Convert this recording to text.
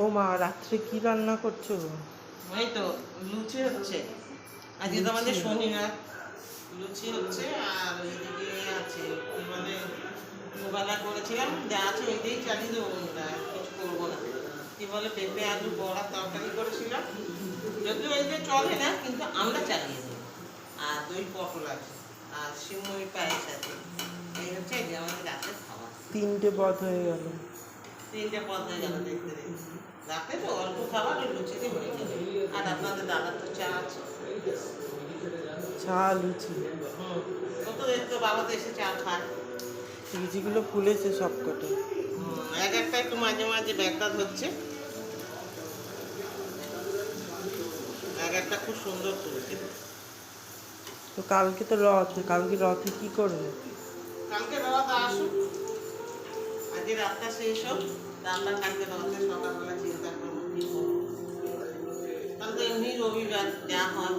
ও মা, রাত্রে কি রান্না করছো? এই তো লুচি হচ্ছে, আজকে তো আমাদের শনিবার। লুচি হচ্ছে আর ওইদিকে আছে কি বলে, দুবেলা করেছিলাম যা আছে ওই দিয়েই চালিয়ে দেবো, কিছু করবো না। কি বলে, পেঁপে আলু বড়া তরকারি করেছিলাম, যদিও ওই যে চলে না কিন্তু আমরা চালিয়ে দেবো। আর দই পটল আছে আর সিমই পায়েস আছে। এই হচ্ছে যে আমাদের রাতের খাবার। 3টে পদ হয়ে গেল। 3টে পদ হয়ে গেল দেখতে দেখতে। রাতে তো অল্প খাবার ওই লুচিতে হয়ে যাবে। আর আপনাদের দাদার তো চা আছে। চা লুচি। ও তো দেখতো বাবা তো এসে চা খায়। লুচিগুলো ফুলেছে সবকটা। এক একটা একটু মাঝে মাঝে ব্যাগটা ধরছে, এক একটা খুব সুন্দর তুলছে। তো কালকে তো রথ, কালকে রথে কি করবে? কালকে রথ আসুক, আজকে রাতটা শেষ হোক, আমরা কালকে রথে সকালবেলা চিন্তা করবো কি করবো। কাল তো এমনি রবিবার, যা হয়